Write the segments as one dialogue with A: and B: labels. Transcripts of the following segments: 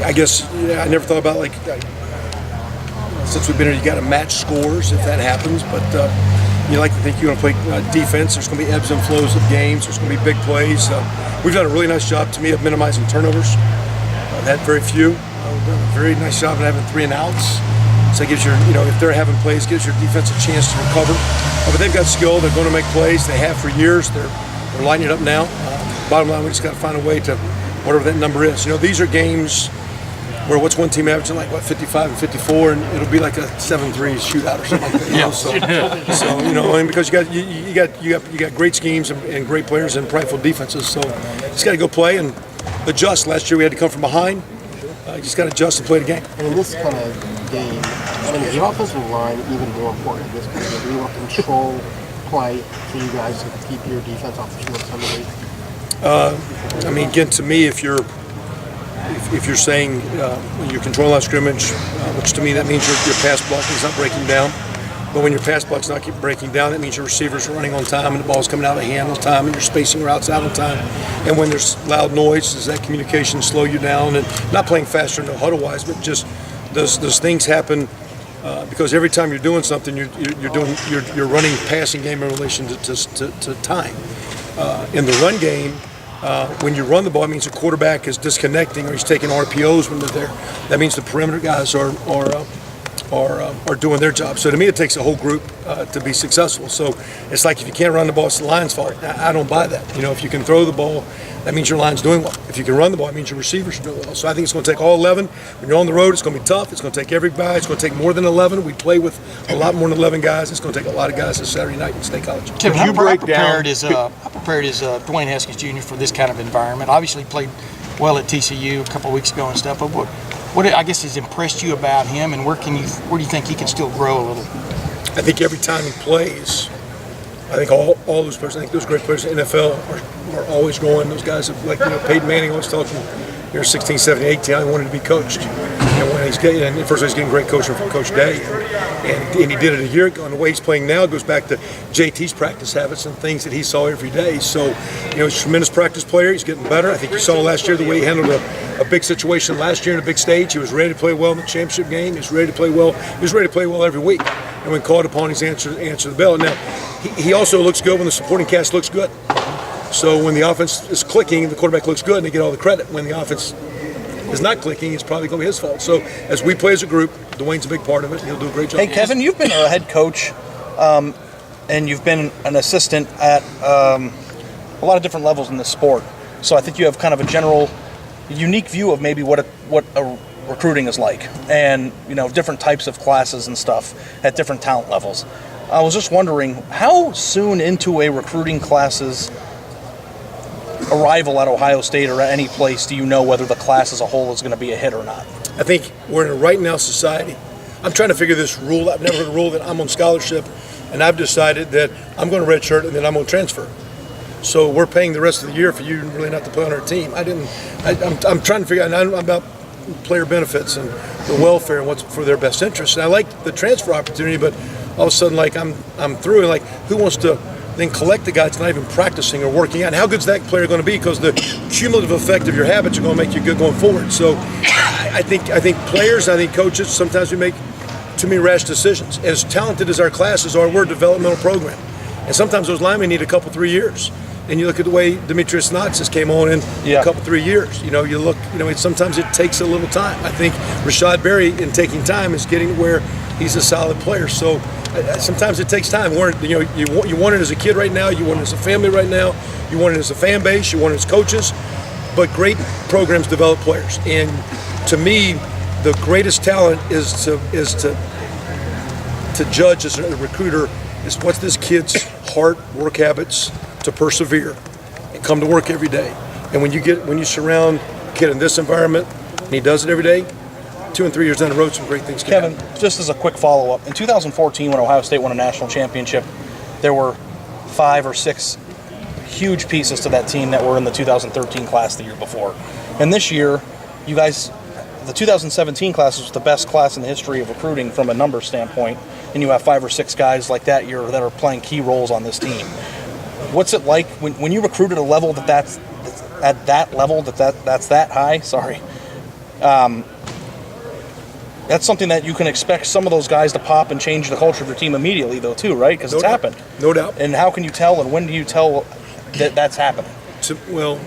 A: I guess I never thought about since we've been here, you got to match scores if that happens. But you like to think you're going to play defense. There's going to be ebbs and flows of games. There's going to be big plays. We've done a really nice job, to me, of minimizing turnovers. Had very few. We've done a very nice job of having 3 and outs. So it gives your, if they're having plays, gives your defense a chance to recover. But they've got skill. They're going to make plays. They have for years. They're lining it up now. Bottom line, we just got to find a way to whatever that number is. These are games where what's one team averaging 55 and 54, and it'll be like a 7-3 shootout or something like that. So because you got great schemes and great players and prideful defenses. So you just got to go play and adjust. Last year we had to come from behind. You just got to adjust and play the game.
B: And in this kind of game, is the offensive line even more important in this kind of game? Do you want to control play for you guys to keep your defense off the field some of the week?
A: Again, to me, if you're saying you control line scrimmage, which to me that means your pass blocking is not breaking down. But when your pass block's not keep breaking down, that means your receivers are running on time and the ball's coming out of hand on time and you're spacing routes out on time. And when there's loud noise, does that communication slow you down? And not playing faster, no huddle-wise, but just those things happen because every time you're doing something, you're running passing game in relation to time. In the run game, when you run the ball, it means the quarterback is disconnecting or he's taking RPOs when they're there. That means the perimeter guys are doing their job. So to me, it takes a whole group to be successful. So it's like if you can't run the ball, it's the line's fault. I don't buy that. If you can throw the ball, that means your line's doing well. If you can run the ball, it means your receivers are doing well. So I think it's going to take all 11. When you're on the road, it's going to be tough. It's going to take everybody. It's going to take more than 11. We play with a lot more than 11 guys. It's going to take a lot of guys this Saturday night in State College.
C: Tim, how prepared is Dwayne Haskins Jr. for this kind of environment? Obviously, he played well at TCU a couple of weeks ago and stuff. But what I guess has impressed you about him, and where do you think he can still grow a little?
A: I think every time he plays, I think all those players, I think those great players in the NFL are always growing. Those guys have, Peyton Manning always talking, you're 16, 17, 18, I wanted to be coached. And when he's getting, first of all, he's getting great coaching from Coach Day. And he did it a year ago. And the way he's playing now goes back to JT's practice habits and things that he saw every day. So, he's a tremendous practice player. He's getting better. I think you saw last year the way he handled a big situation last year in a big stage. He was ready to play well in the championship game. He was ready to play well. He was ready to play well every week. And when called upon, he's answer the bell. Now, he also looks good when the supporting cast looks good. So when the offense is clicking, the quarterback looks good and they get all the credit. When the offense is not clicking, it's probably going to be his fault. So as we play as a group, Dwayne's a big part of it, and he'll do a great job.
D: Hey, Kevin, you've been a head coach, and you've been an assistant at a lot of different levels in this sport. So I think you have kind of a general, unique view of maybe what a recruiting is like, and different types of classes and stuff at different talent levels. I was just wondering, how soon into a recruiting class's arrival at Ohio State or at any place do you know whether the class as a whole is going to be a hit or not?
A: I think we're in a right now society. I'm trying to figure this rule. I've never heard a rule that I'm on scholarship, and I've decided that I'm going to redshirt and then I'm going to transfer. So we're paying the rest of the year for you really not to play on our team. I'm trying to figure out. I'm about player benefits and the welfare and what's for their best interest. And I like the transfer opportunity, but all of a sudden, I'm through, and who wants to then collect the guy that's not even practicing or working out? And how good's that player going to be? Because the cumulative effect of your habits are going to make you good going forward. So I think players, I think coaches, sometimes we make too many rash decisions. As talented as our classes are, we're a developmental program. And sometimes those linemen need a couple, 3 years. And you look at the way Demetrius Knox came on in a couple, 3 years. You look, sometimes it takes a little time. I think Rashad Berry, in taking time, is getting to where he's a solid player. So sometimes it takes time. You want it as a kid right now. You want it as a family right now. You want it as a fan base. You want it as coaches. But great programs develop players. And to me, the greatest talent is to judge as a recruiter is what's this kid's heart, work habits to persevere and come to work every day. And when you surround a kid in this environment and he does it every day, 2 and 3 years down the road, some great things can happen.
D: Kevin, just as a quick follow-up, in 2014 when Ohio State won a national championship, there were 5 or 6 huge pieces to that team that were in the 2013 class the year before. And this year, you guys, the 2017 class was the best class in the history of recruiting from a number standpoint, and you have 5 or 6 guys like that that are playing key roles on this team. What's it like when you recruit at a level that's that high? Sorry. That's something that you can expect some of those guys to pop and change the culture of your team immediately, though, too, right? Because it's happened.
A: No doubt.
D: And how can you tell, and when do you tell that that's happening?
A: Well,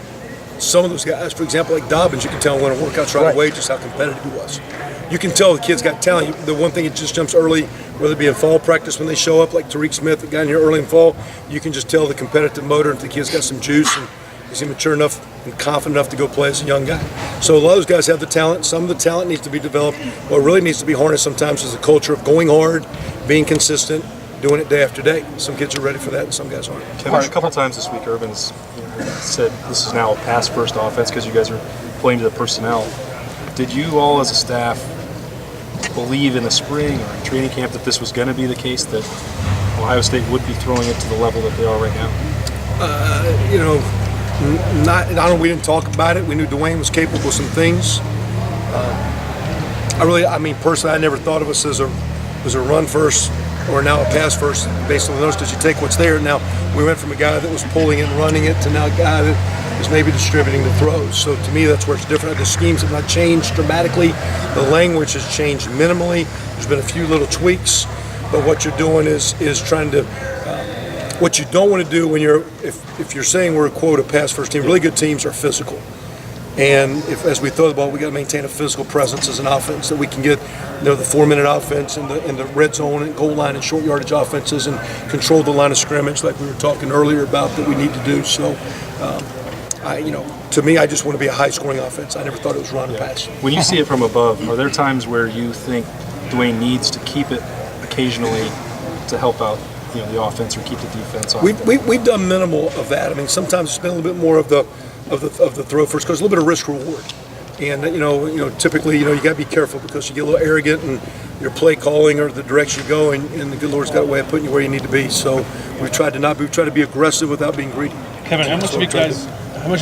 A: some of those guys, for example, like Dobbins, you can tell when a workout's right away just how competitive he was. You can tell the kid's got talent. The one thing, it just jumps early, whether it be in fall practice when they show up, like Tariq Smith that got in here early in fall, you can just tell the competitive motor if the kid's got some juice and is he mature enough and confident enough to go play as a young guy. So a lot of those guys have the talent. Some of the talent needs to be developed. What really needs to be harnessed sometimes is a culture of going hard, being consistent, doing it day after day. Some kids are ready for that and some guys aren't.
E: Kevin, a couple times this week, Urban's said this is now a pass-first offense because you guys are playing to the personnel. Did you all as a staff believe in the spring or in training camp that this was going to be the case, that Ohio State would be throwing it to the level that they are right now?
A: We didn't talk about it. We knew Dwayne was capable of some things. Personally, I never thought of us as a run first or now a pass first based on those, because you take what's there. Now, we went from a guy that was pulling and running it to now a guy that is maybe distributing the throws. So to me, that's where it's different. The schemes have not changed dramatically. The language has changed minimally. There's been a few little tweaks, but what you're doing is trying to what you don't want to do when if you're saying we're a pass first team, really good teams are physical. And as we throw the ball, we got to maintain a physical presence as an offense that we can get, the 4-minute offense in the red zone and goal line and short yardage offenses and control the line of scrimmage like we were talking earlier about that we need to do. So, to me, I just want to be a high-scoring offense. I never thought it was run and pass.
E: When you see it from above, are there times where you think Dwayne needs to keep it occasionally to help out the offense or keep the defense off?
A: We've done minimal of that. I mean, sometimes it's been a little bit more of the throw first, because a little bit of risk reward. And typically, you got to be careful because you get a little arrogant in your play calling or the direction you go, and the good Lord's got a way of putting you where you need to be. So we've tried to be aggressive without being greedy.
F: Kevin, how much have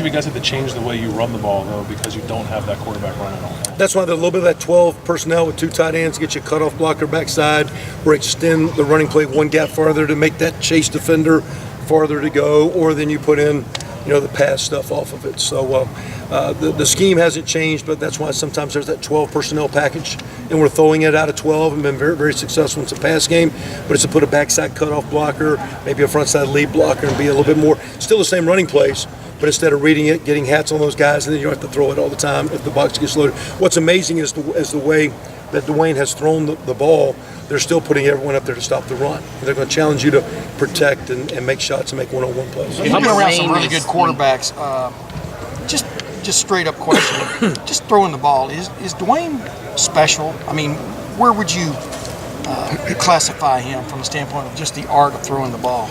F: you guys had to change the way you run the ball though, because you don't have that quarterback running all?
A: That's why a little bit of that 12 personnel with 2 tight ends get you a cutoff blocker backside, or extend the running play one gap farther to make that chase defender farther to go, or then you put in the pass stuff off of it. So the scheme hasn't changed, but that's why sometimes there's that 12 personnel package, and we're throwing it out of 12 and been very, very successful. It's a pass game, but it's to put a backside cutoff blocker, maybe a front side lead blocker, and be a little bit more, still the same running plays, but instead of reading it, getting hats on those guys, and then you don't have to throw it all the time if the box gets loaded. What's amazing is the way that Dwayne has thrown the ball. They're still putting everyone up there to stop the run. They're going to challenge you to protect and make shots and make one-on-one plays.
C: I've been around some really good quarterbacks. Just straight up question, just throwing the ball. Is Dwayne special? I mean, where would you classify him from the standpoint of just the art of throwing the ball?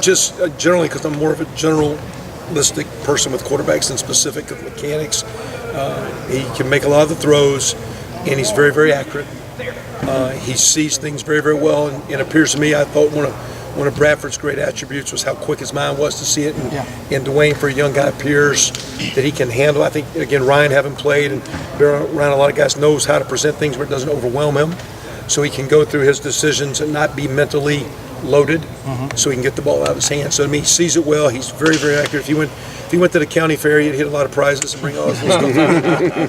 A: Just generally, because I'm more of a generalistic person with quarterbacks than specific of mechanics. He can make a lot of the throws, and he's very, very accurate. He sees things very, very well, and it appears to me, I thought one of Bradford's great attributes was how quick his mind was to see it, and Dwayne, for a young guy, appears that he can handle. I think, again, Ryan, having played and been around a lot of guys, knows how to present things where it doesn't overwhelm him, so he can go through his decisions and not be mentally loaded, so he can get the ball out of his hands. So, I mean, he sees it well. He's very, very accurate. If he went to the county fair, he'd hit a lot of prizes and bring all his little stuff.